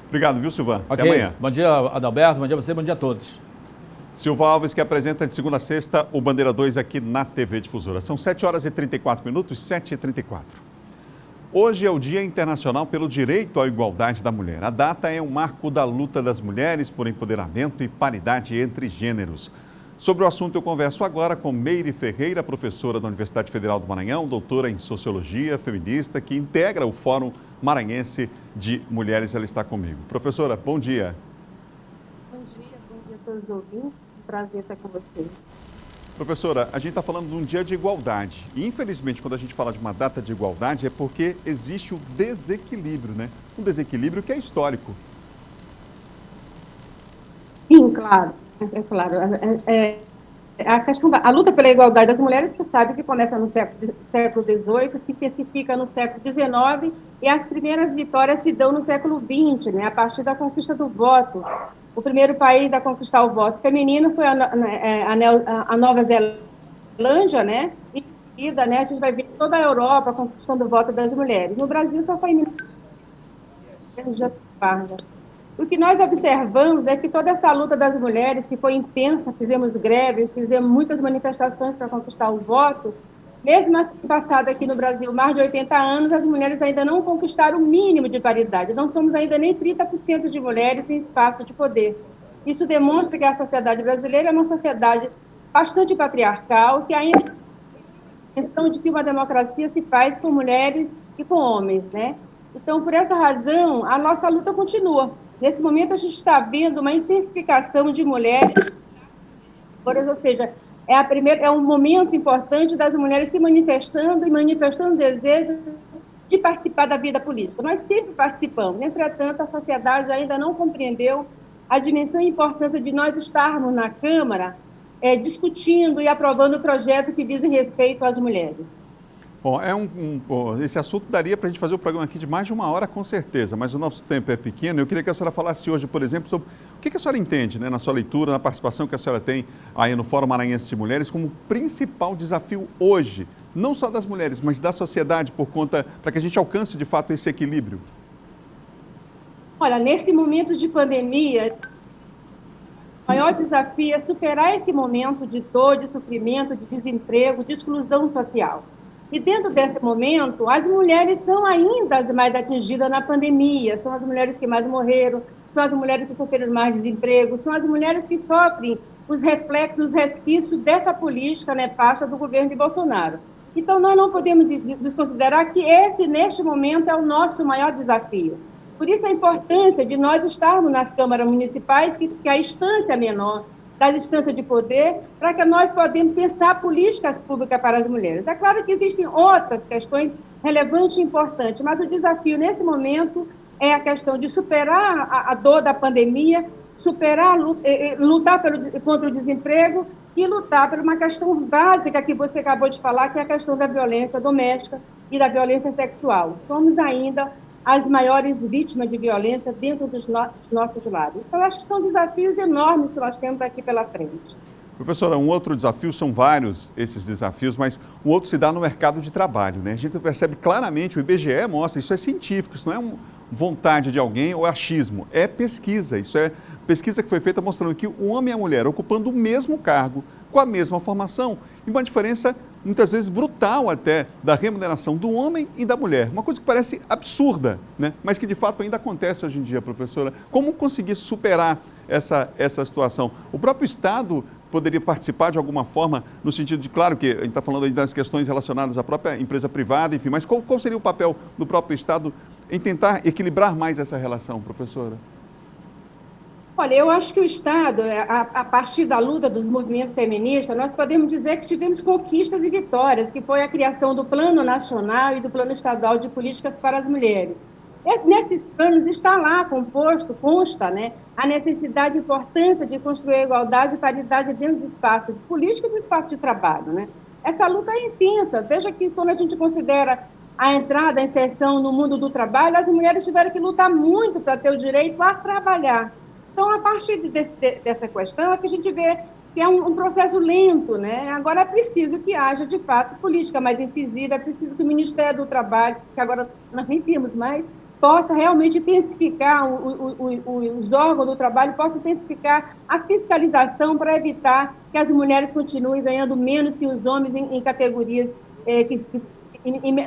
Obrigado, viu, Silvan? Okay. Até amanhã. Bom dia, Adalberto. Bom dia a você, bom dia a todos. Silva Alves, que apresenta de segunda a sexta o Bandeira 2 aqui na TV Difusora. São 7 horas e 34 minutos, 7h34. Hoje é o Dia Internacional pelo Direito à Igualdade da Mulher. A data é um marco da luta das mulheres por empoderamento e paridade entre gêneros. Sobre o assunto, eu converso agora com Meire Ferreira, professora da Universidade Federal do Maranhão, doutora em Sociologia, feminista, que integra o Fórum Maranhense de Mulheres. Ela está comigo. Professora, bom dia. Bom dia a todos os ouvintes. Prazer estar com vocês. Professora, a gente está falando de um dia de igualdade. E, infelizmente, quando a gente fala de uma data de igualdade, é porque existe um desequilíbrio, né? Um desequilíbrio que é histórico. Sim, claro. É claro. A questão a luta pela igualdade das mulheres, você sabe que começa no século XVIII, se intensifica no século XIX e as primeiras vitórias se dão no século XX, né, a partir da conquista do voto. O primeiro país a conquistar o voto feminino foi a Nova Zelândia, né, e em seguida, né, a gente vai ver toda a Europa conquistando o voto das mulheres. No Brasil só foi em O que nós observamos é que toda essa luta das mulheres, que foi intensa, fizemos greves, fizemos muitas manifestações para conquistar o voto, mesmo assim, passado aqui no Brasil mais de 80 anos, as mulheres ainda não conquistaram o mínimo de paridade. Não somos ainda nem 30% de mulheres em espaço de poder. Isso demonstra que a sociedade brasileira é uma sociedade bastante patriarcal, que ainda tem a intenção de que uma democracia se faz com mulheres e com homens, né? Então, por essa razão, a nossa luta continua. Nesse momento, a gente está vendo uma intensificação de mulheres, ou seja, é um momento importante das mulheres se manifestando e manifestando o desejo de participar da vida política. Nós sempre participamos, entretanto, a sociedade ainda não compreendeu a dimensão e importância de nós estarmos na Câmara discutindo e aprovando o projeto que diz respeito às mulheres. Bom, esse assunto daria para a gente fazer o programa aqui de mais de 1 hora, com certeza, mas o nosso tempo é pequeno. Eu queria que a senhora falasse hoje, por exemplo, sobre o que a senhora entende, né, na sua leitura, na participação que a senhora tem aí no Fórum Maranhense de Mulheres, como principal desafio hoje, não só das mulheres, mas da sociedade, para que a gente alcance, de fato, esse equilíbrio. Olha, nesse momento de pandemia, o maior desafio é superar esse momento de dor, de sofrimento, de desemprego, de exclusão social. E dentro desse momento, as mulheres são ainda as mais atingidas na pandemia, são as mulheres que mais morreram, são as mulheres que sofreram mais desemprego, são as mulheres que sofrem os reflexos, os resquícios dessa política nefasta do governo de Bolsonaro. Então, nós não podemos desconsiderar que esse, neste momento, é o nosso maior desafio. Por isso, a importância de nós estarmos nas câmaras municipais, que é a instância menor das instâncias de poder, para que nós podemos pensar políticas públicas para as mulheres. É claro que existem outras questões relevantes e importantes, mas o desafio, nesse momento, é a questão de superar a dor da pandemia, lutar contra o desemprego e lutar por uma questão básica que você acabou de falar, que é a questão da violência doméstica e da violência sexual. Somos ainda as maiores vítimas de violência dentro dos nossos lares. Então, acho que são desafios enormes que nós temos aqui pela frente. Professora, um outro desafio, são vários esses desafios, mas um outro se dá no mercado de trabalho, né? A gente percebe claramente, o IBGE mostra, isso é científico, isso não é vontade de alguém ou achismo, é pesquisa. Isso é pesquisa que foi feita mostrando que o homem e a mulher ocupando o mesmo cargo, com a mesma formação, e uma diferença muitas vezes brutal até da remuneração do homem e da mulher. Uma coisa que parece absurda, né? Mas que de fato ainda acontece hoje em dia, professora. Como conseguir superar essa situação? O próprio Estado poderia participar de alguma forma, no sentido de, claro que a gente está falando aí das questões relacionadas à própria empresa privada, enfim, mas qual seria o papel do próprio Estado em tentar equilibrar mais essa relação, professora? Olha, eu acho que o Estado, a partir da luta dos movimentos feministas, nós podemos dizer que tivemos conquistas e vitórias, que foi a criação do Plano Nacional e do Plano Estadual de Políticas para as Mulheres. Nesses planos está lá consta, né, a necessidade e importância de construir a igualdade e paridade dentro do espaço de política e do espaço de trabalho, né? Essa luta é intensa. Veja que quando a gente considera a entrada, a inserção no mundo do trabalho, as mulheres tiveram que lutar muito para ter o direito a trabalhar. Então, a partir dessa questão é que a gente vê que é um processo lento, né? Agora é preciso que haja, de fato, política mais incisiva, é preciso que o Ministério do Trabalho, que agora nós nem temos mais, possa realmente intensificar, os órgãos do trabalho possam intensificar a fiscalização para evitar que as mulheres continuem ganhando menos que os homens em categorias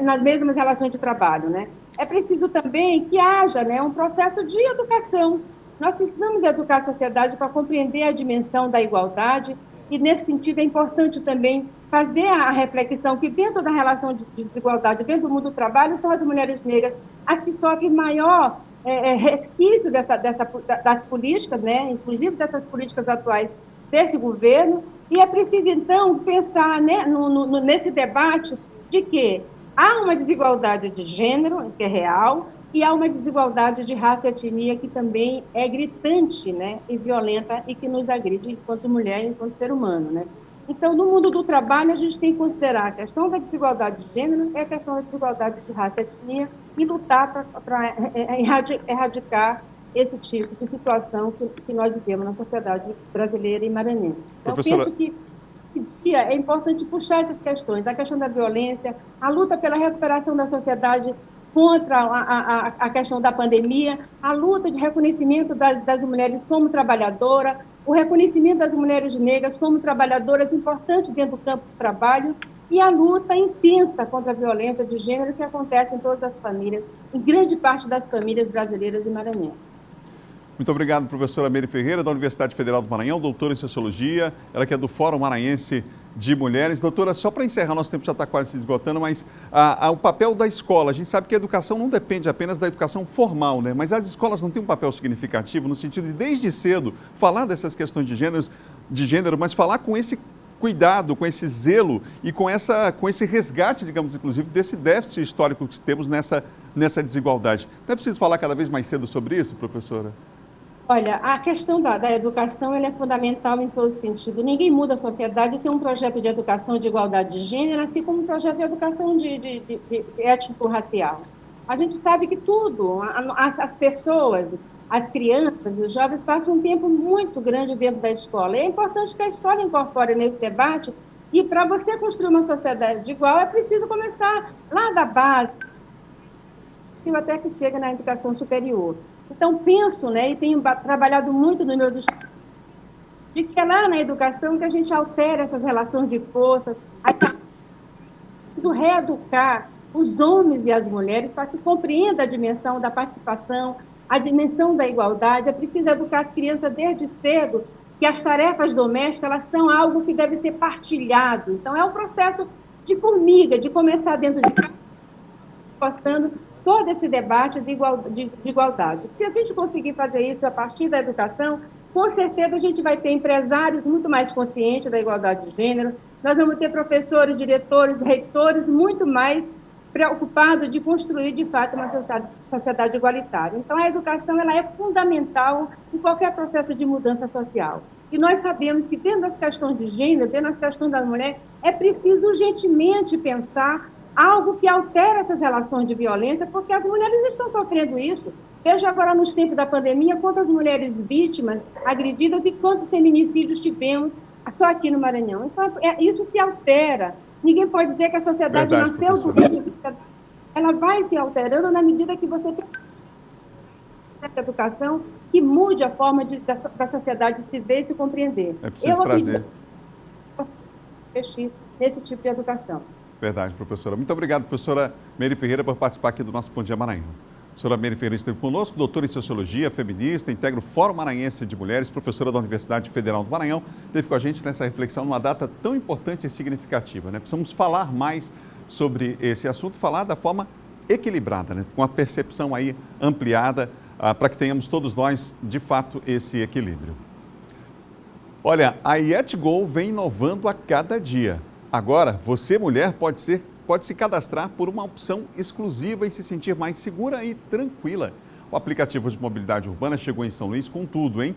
nas mesmas relações de trabalho, né? É preciso também que haja, né, um processo de educação. Nós precisamos educar a sociedade para compreender a dimensão da igualdade e, nesse sentido, é importante também fazer a reflexão que dentro da relação de desigualdade, dentro do mundo do trabalho, são as mulheres negras as que sofrem maior resquício das políticas, né, inclusive dessas políticas atuais desse governo, e é preciso, então, pensar, né, nesse debate de que há uma desigualdade de gênero, que é real, e há uma desigualdade de raça e etnia que também é gritante, né, e violenta e que nos agride enquanto mulher, enquanto ser humano, né? Então, no mundo do trabalho, a gente tem que considerar a questão da desigualdade de gênero e a questão da desigualdade de raça e etnia e lutar para erradicar esse tipo de situação que nós vivemos na sociedade brasileira e maranhense. Então, Professora... penso que é importante puxar essas questões, a questão da violência, a luta pela recuperação da sociedade contra a questão da pandemia, a luta de reconhecimento das mulheres como trabalhadoras, o reconhecimento das mulheres negras como trabalhadoras importantes dentro do campo do trabalho e a luta intensa contra a violência de gênero que acontece em todas as famílias, em grande parte das famílias brasileiras e maranhenses. Muito obrigado, professora Meire Ferreira, da Universidade Federal do Maranhão, doutora em Sociologia, ela que é do Fórum Maranhense de Mulheres. Doutora, só para encerrar, nosso tempo já está quase se esgotando, mas o papel da escola, a gente sabe que a educação não depende apenas da educação formal, né? Mas as escolas não têm um papel significativo no sentido de, desde cedo, falar dessas questões de gênero, mas falar com esse cuidado, com esse zelo e com esse resgate, digamos, inclusive, desse déficit histórico que temos nessa desigualdade. Não é preciso falar cada vez mais cedo sobre isso, professora? Olha, a questão da educação ela é fundamental em todo sentido. Ninguém muda a sociedade sem um projeto de educação de igualdade de gênero, assim como um projeto de educação de étnico-racial. A gente sabe que tudo, as pessoas, as crianças, os jovens passam um tempo muito grande dentro da escola. E é importante que a escola incorpore nesse debate e para você construir uma sociedade igual é preciso começar lá da base, até que chega na educação superior. Então, penso, né, e tenho trabalhado muito nos meus estudos, de que é lá na educação que a gente altera essas relações de forças, do reeducar os homens e as mulheres para que compreenda a dimensão da participação, a dimensão da igualdade. É preciso educar as crianças desde cedo que as tarefas domésticas elas são algo que deve ser partilhado. Então, é um processo de formiga, de começar dentro de casa, passando todo esse debate de igualdade. Se a gente conseguir fazer isso a partir da educação, com certeza a gente vai ter empresários muito mais conscientes da igualdade de gênero, nós vamos ter professores, diretores, reitores muito mais preocupados de construir, de fato, uma sociedade igualitária. Então, a educação ela é fundamental em qualquer processo de mudança social. E nós sabemos que, dentro das questões de gênero, dentro das questões da mulher, é preciso urgentemente pensar algo que altera essas relações de violência, porque as mulheres estão sofrendo isso. Veja agora, nos tempos da pandemia, quantas mulheres vítimas, agredidas e quantos feminicídios tivemos só aqui no Maranhão. Então, isso se altera. Ninguém pode dizer que a sociedade nasceu doente. Ela vai se alterando na medida que você tem essa educação que mude a forma da sociedade se ver e se compreender. É preciso trazer. Nesse tipo de educação. Verdade, professora. Muito obrigado, professora Meire Ferreira, por participar aqui do nosso Bom Dia Maranhão. A professora Meire Ferreira esteve conosco, doutora em Sociologia, feminista, integra o Fórum Maranhense de Mulheres, professora da Universidade Federal do Maranhão, esteve com a gente nessa reflexão numa data tão importante e significativa, né? Precisamos falar mais sobre esse assunto, falar da forma equilibrada, né? Com a percepção aí ampliada, para que tenhamos todos nós, de fato, esse equilíbrio. Olha, a YetGo vem inovando a cada dia. Agora, você, mulher, pode se cadastrar por uma opção exclusiva e se sentir mais segura e tranquila. O aplicativo de mobilidade urbana chegou em São Luís com tudo, hein?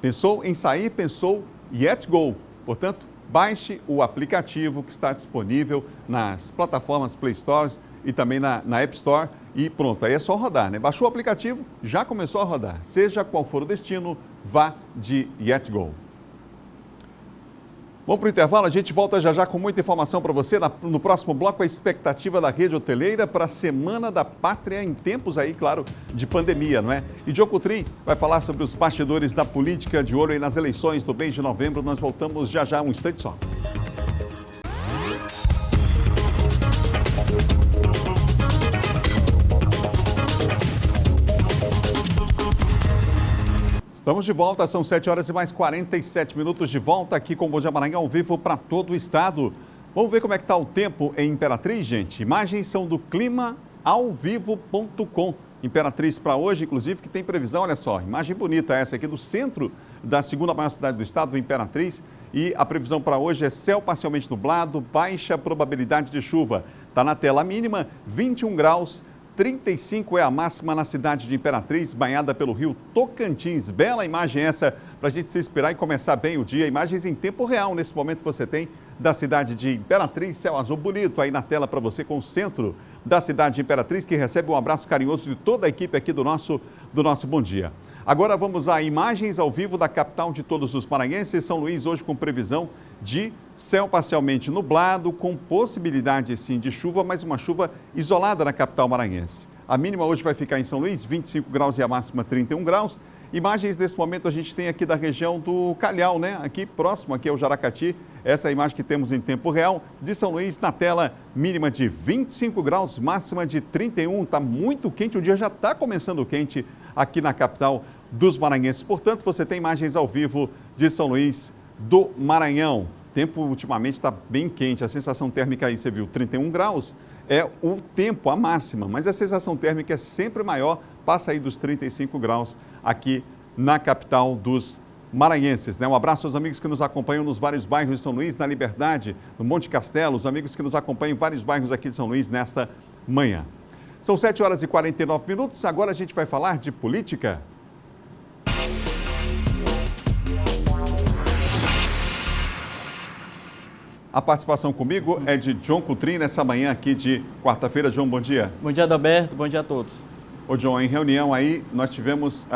Pensou em sair, pensou YetGo. Portanto, baixe o aplicativo que está disponível nas plataformas Play Stores e também na App Store e pronto, aí é só rodar, né? Baixou o aplicativo, já começou a rodar. Seja qual for o destino, vá de YetGo. Vamos para o intervalo, a gente volta já com muita informação para você. No próximo bloco, a expectativa da rede hoteleira para a Semana da Pátria em tempos aí, claro, de pandemia, não é? E Diogo Coutrin vai falar sobre os bastidores da política de olho aí nas eleições do mês de novembro. Nós voltamos já, um instante só. Estamos de volta, são 7 horas e mais 47 minutos de volta aqui com o Bom Dia Maranhão ao vivo para todo o estado. Vamos ver como é que está o tempo em Imperatriz, gente? Imagens são do climaauvivo.com. Imperatriz para hoje, inclusive, que tem previsão, olha só, imagem bonita essa aqui do centro da segunda maior cidade do estado, Imperatriz. E a previsão para hoje é céu parcialmente nublado, baixa probabilidade de chuva. Está na tela mínima, 21 graus. 35 é a máxima na cidade de Imperatriz, banhada pelo rio Tocantins. Bela imagem essa para a gente se inspirar e começar bem o dia. Imagens em tempo real, nesse momento você tem da cidade de Imperatriz, céu azul bonito aí na tela para você com o centro da cidade de Imperatriz, que recebe um abraço carinhoso de toda a equipe aqui do nosso Bom Dia. Agora vamos a imagens ao vivo da capital de todos os maranhenses, São Luís, hoje com previsão de céu parcialmente nublado, com possibilidade sim de chuva, mas uma chuva isolada na capital maranhense. A mínima hoje vai ficar em São Luís, 25 graus e a máxima 31 graus. Imagens nesse momento a gente tem aqui da região do Calhau, né? Aqui próximo, aqui é o Jaracati. Essa é a imagem que temos em tempo real de São Luís na tela, mínima de 25 graus, máxima de 31. Está muito quente, o dia já está começando quente aqui na capital dos maranhenses. Portanto, você tem imagens ao vivo de São Luís do Maranhão. O tempo ultimamente está bem quente, a sensação térmica aí, você viu, 31 graus é o tempo, a máxima, mas a sensação térmica é sempre maior, passa aí dos 35 graus aqui na capital dos maranhenses, né? Um abraço aos amigos que nos acompanham nos vários bairros de São Luís, na Liberdade, no Monte Castelo, os amigos que nos acompanham em vários bairros aqui de São Luís nesta manhã. São 7 horas e 49 minutos, agora a gente vai falar de política. A participação comigo é de John Coutrin nessa manhã aqui de quarta-feira. John, bom dia. Bom dia, Adalberto. Bom dia a todos. Ô, John, em reunião aí, nós tivemos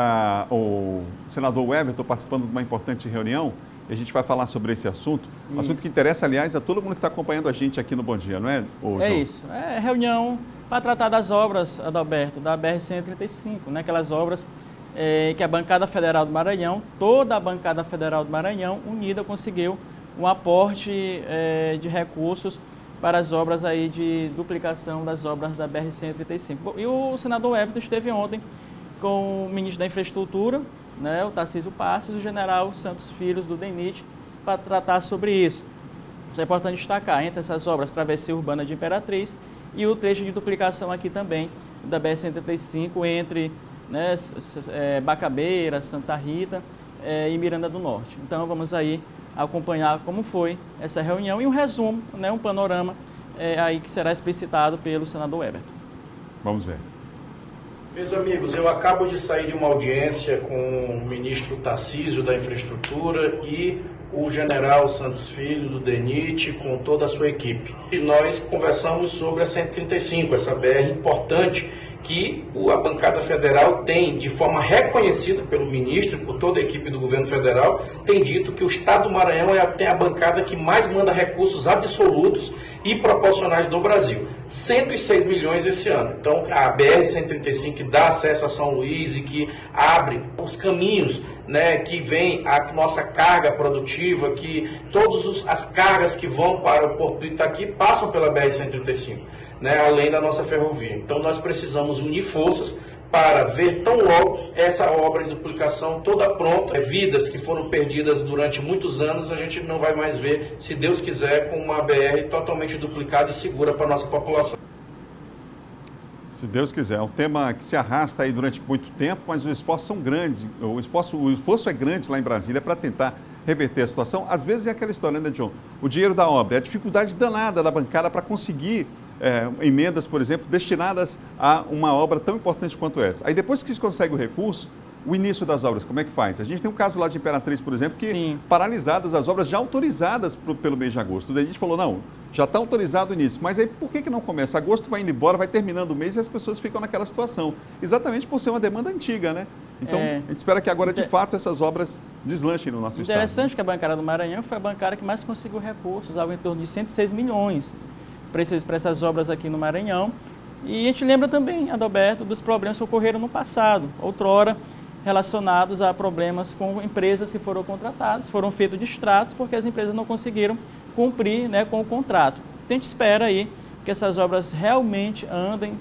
o senador Everton participando de uma importante reunião e a gente vai falar sobre esse assunto. Um assunto que interessa, aliás, a todo mundo que está acompanhando a gente aqui no Bom Dia, não é, John? É isso. É reunião para tratar das obras, Adalberto, da BR-135, né? Aquelas obras que a bancada federal do Maranhão, toda a bancada federal do Maranhão, unida, conseguiu um aporte de recursos para as obras aí de duplicação das obras da BR-135. E o senador Everton esteve ontem com o ministro da Infraestrutura, né, o Tarcísio Passos, e o general Santos Filhos, do DENIT, para tratar sobre isso. Isso é importante destacar, entre essas obras, Travessia Urbana de Imperatriz e o trecho de duplicação aqui também da BR-135 entre, né, Bacabeira, Santa Rita e Miranda do Norte. Então vamos aí acompanhar como foi essa reunião e um resumo, né, um panorama aí que será explicitado pelo senador Everton. Vamos ver. Meus amigos, eu acabo de sair de uma audiência com o ministro Tarcísio da Infraestrutura e o general Santos Filho do DENIT com toda a sua equipe. E nós conversamos sobre a 135, essa BR importante que a bancada federal tem, de forma reconhecida pelo ministro e por toda a equipe do governo federal, tem dito que o estado do Maranhão tem a bancada que mais manda recursos absolutos e proporcionais do Brasil. 106 milhões esse ano. Então, a BR-135 que dá acesso a São Luís e que abre os caminhos, né, que vem a nossa carga produtiva, que todas as cargas que vão para o Porto do Itaqui passam pela BR-135. Né, além da nossa ferrovia. Então nós precisamos unir forças para ver tão logo essa obra de duplicação toda pronta. Vidas que foram perdidas durante muitos anos, a gente não vai mais ver, se Deus quiser, com uma BR totalmente duplicada e segura para a nossa população. Se Deus quiser. É um tema que se arrasta aí durante muito tempo, mas os esforços são grandes. O esforço é grande lá em Brasília para tentar reverter a situação. Às vezes é aquela história, né, John? O dinheiro da obra, é a dificuldade danada da bancada para conseguir emendas, por exemplo, destinadas a uma obra tão importante quanto essa. Aí depois que se consegue o recurso, o início das obras, como é que faz? A gente tem um caso lá de Imperatriz, por exemplo, que Sim. paralisadas as obras já autorizadas pelo mês de agosto. Daí a gente falou, não, já está autorizado o início, mas aí por que não começa? Agosto vai indo embora, vai terminando o mês e as pessoas ficam naquela situação. Exatamente por ser uma demanda antiga, né? Então, a gente espera que agora, de fato, essas obras deslanchem no nosso estado. Interessante que a bancada do Maranhão foi a bancada que mais conseguiu recursos, algo em torno de 106 milhões. Para essas obras aqui no Maranhão. E a gente lembra também, Adalberto, dos problemas que ocorreram no passado, outrora relacionados a problemas com empresas que foram contratadas, foram feitos distratos porque as empresas não conseguiram cumprir, né, com o contrato. Então a gente espera aí que essas obras realmente andem,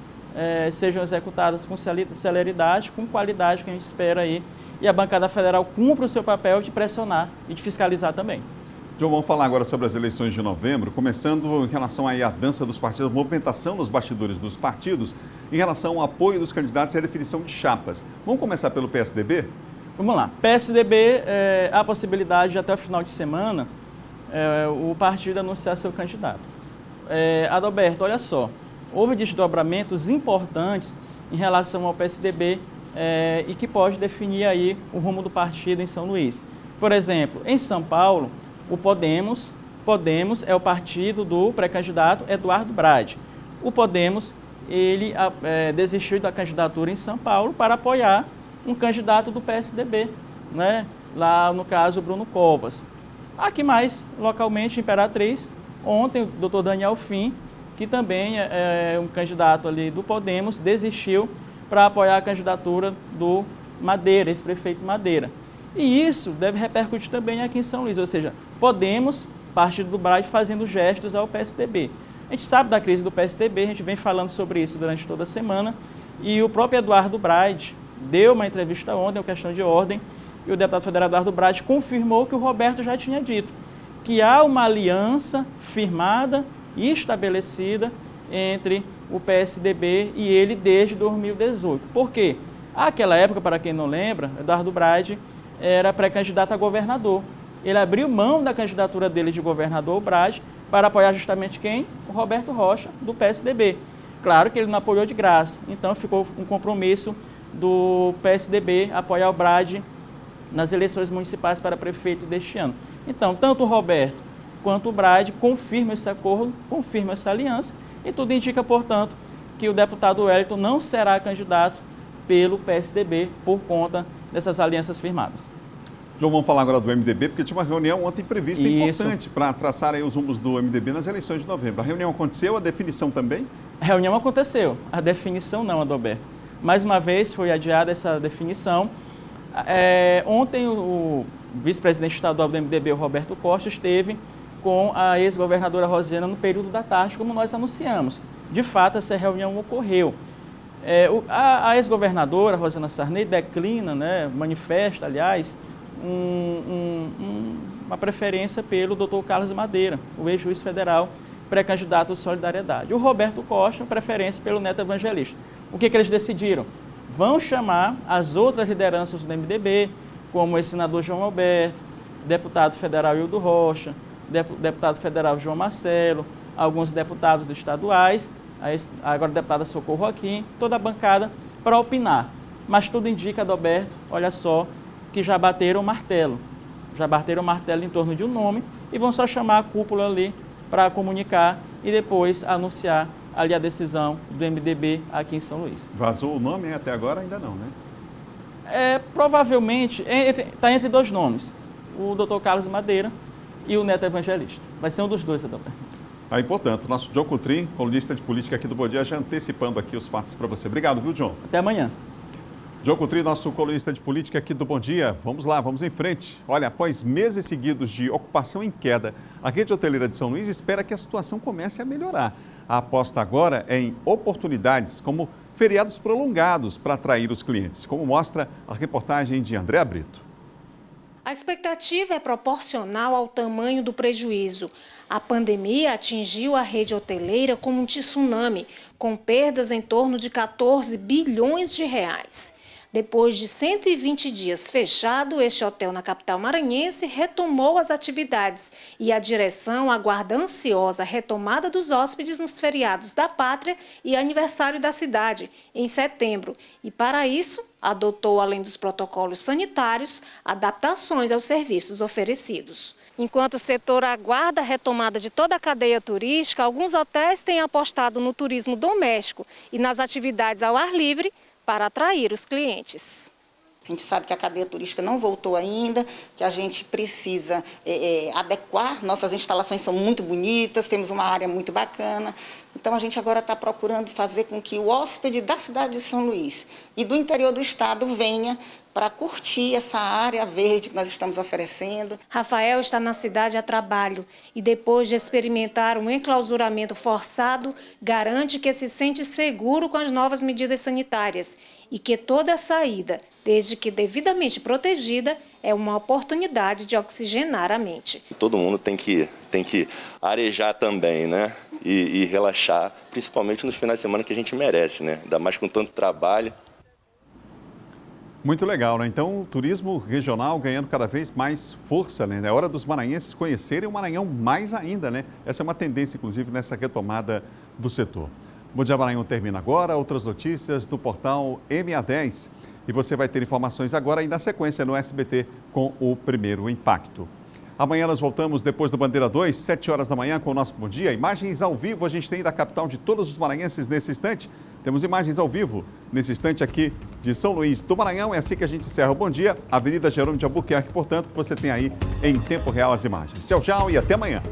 sejam executadas com celeridade, com qualidade que a gente espera aí, e a bancada federal cumpra o seu papel de pressionar e de fiscalizar também. Então vamos falar agora sobre as eleições de novembro, começando em relação aí à dança dos partidos, a movimentação nos bastidores dos partidos, em relação ao apoio dos candidatos e a definição de chapas. Vamos começar pelo PSDB? Vamos lá. PSDB, há a possibilidade de até o final de semana o partido anunciar seu candidato. Adalberto, olha só, houve desdobramentos importantes em relação ao PSDB e que pode definir aí o rumo do partido em São Luís. Por exemplo, em São Paulo, o Podemos é o partido do pré-candidato Eduardo Brade. O Podemos, ele desistiu da candidatura em São Paulo para apoiar um candidato do PSDB, né? Lá no caso Bruno Covas. Aqui mais, localmente, Imperatriz, ontem o doutor Daniel Fim, que também é um candidato ali do Podemos, desistiu para apoiar a candidatura do Madeira, ex-prefeito Madeira. E isso deve repercutir também aqui em São Luís, ou seja, Podemos, partido do Brade, fazendo gestos ao PSDB. A gente sabe da crise do PSDB, a gente vem falando sobre isso durante toda a semana, e o próprio Eduardo Brade deu uma entrevista ontem, é uma questão de ordem, e o deputado federal Eduardo Brade confirmou que o Roberto já tinha dito, que há uma aliança firmada e estabelecida entre o PSDB e ele desde 2018. Por quê? Àquela época, para quem não lembra, Eduardo Brade era pré-candidato a governador. Ele abriu mão da candidatura dele de governador, o Brade, para apoiar justamente quem? O Roberto Rocha, do PSDB. Claro que ele não apoiou de graça, então ficou um compromisso do PSDB apoiar o Brade nas eleições municipais para prefeito deste ano. Então, tanto o Roberto quanto o Brade confirmam esse acordo, confirmam essa aliança, e tudo indica, portanto, que o deputado Wellington não será candidato pelo PSDB por conta dessas alianças firmadas. João, vamos falar agora do MDB, porque tinha uma reunião ontem prevista importante para traçar aí os rumos do MDB nas eleições de novembro. A reunião aconteceu, a definição também? A reunião aconteceu, a definição não, Adalberto. Mais uma vez foi adiada essa definição. Ontem o vice-presidente estadual do MDB, o Roberto Costa, esteve com a ex-governadora Rosiana no período da tarde, como nós anunciamos. De fato, essa reunião ocorreu. A ex-governadora Rosiana Sarney declina, né, manifesta, aliás, uma preferência pelo Dr. Carlos Madeira, o ex-juiz federal, pré-candidato à Solidariedade. O Roberto Costa, preferência pelo Neto Evangelista. O que eles decidiram? Vão chamar as outras lideranças do MDB, como o senador João Alberto, deputado federal Hildo Rocha, deputado federal João Marcelo, alguns deputados estaduais, agora a deputada Socorro Aquim, toda a bancada para opinar. Mas tudo indica, Adalberto, olha só, que já bateram o martelo. Já bateram o martelo em torno de um nome e vão só chamar a cúpula ali para comunicar e depois anunciar ali a decisão do MDB aqui em São Luís. Vazou o nome até agora? Ainda não, né? Provavelmente, está entre dois nomes, o Dr. Carlos Madeira e o Neto Evangelista. Vai ser um dos dois, Adalberto. Aí, portanto, nosso John Coutrin, colunista de política aqui do Bom Dia, já antecipando aqui os fatos para você. Obrigado, viu, John? Até amanhã. John Coutrin, nosso colunista de política aqui do Bom Dia. Vamos lá, vamos em frente. Olha, após meses seguidos de ocupação em queda, a rede hoteleira de São Luís espera que a situação comece a melhorar. A aposta agora é em oportunidades como feriados prolongados para atrair os clientes, como mostra a reportagem de Andréa Brito. A expectativa é proporcional ao tamanho do prejuízo. A pandemia atingiu a rede hoteleira como um tsunami, com perdas em torno de 14 bilhões de reais. Depois de 120 dias fechado, este hotel na capital maranhense retomou as atividades e a direção aguarda ansiosa a retomada dos hóspedes nos feriados da Pátria e aniversário da cidade, em setembro. E para isso, adotou, além dos protocolos sanitários, adaptações aos serviços oferecidos. Enquanto o setor aguarda a retomada de toda a cadeia turística, alguns hotéis têm apostado no turismo doméstico e nas atividades ao ar livre, para atrair os clientes. A gente sabe que a cadeia turística não voltou ainda, que a gente precisa adequar, nossas instalações são muito bonitas, temos uma área muito bacana, então a gente agora está procurando fazer com que o hóspede da cidade de São Luís e do interior do estado venha para curtir essa área verde que nós estamos oferecendo. Rafael está na cidade a trabalho e depois de experimentar um enclausuramento forçado, garante que se sente seguro com as novas medidas sanitárias e que toda saída, desde que devidamente protegida, é uma oportunidade de oxigenar a mente. Todo mundo tem que arejar também, né? E relaxar, principalmente nos finais de semana que a gente merece, né? Ainda mais com tanto trabalho. Muito legal, né? Então, o turismo regional ganhando cada vez mais força, né? É hora dos maranhenses conhecerem o Maranhão mais ainda, né? Essa é uma tendência, inclusive, nessa retomada do setor. Bom Dia Maranhão termina agora. Outras notícias do portal MA10. E você vai ter informações agora e na sequência no SBT com o Primeiro Impacto. Amanhã nós voltamos depois do Bandeira 2, 7 horas da manhã com o nosso Bom Dia. Imagens ao vivo a gente tem da capital de todos os maranhenses nesse instante. Temos imagens ao vivo nesse instante aqui de São Luís do Maranhão. É assim que a gente encerra o Bom Dia. Avenida Jerônimo de Albuquerque, portanto, você tem aí em tempo real as imagens. Tchau, tchau e até amanhã.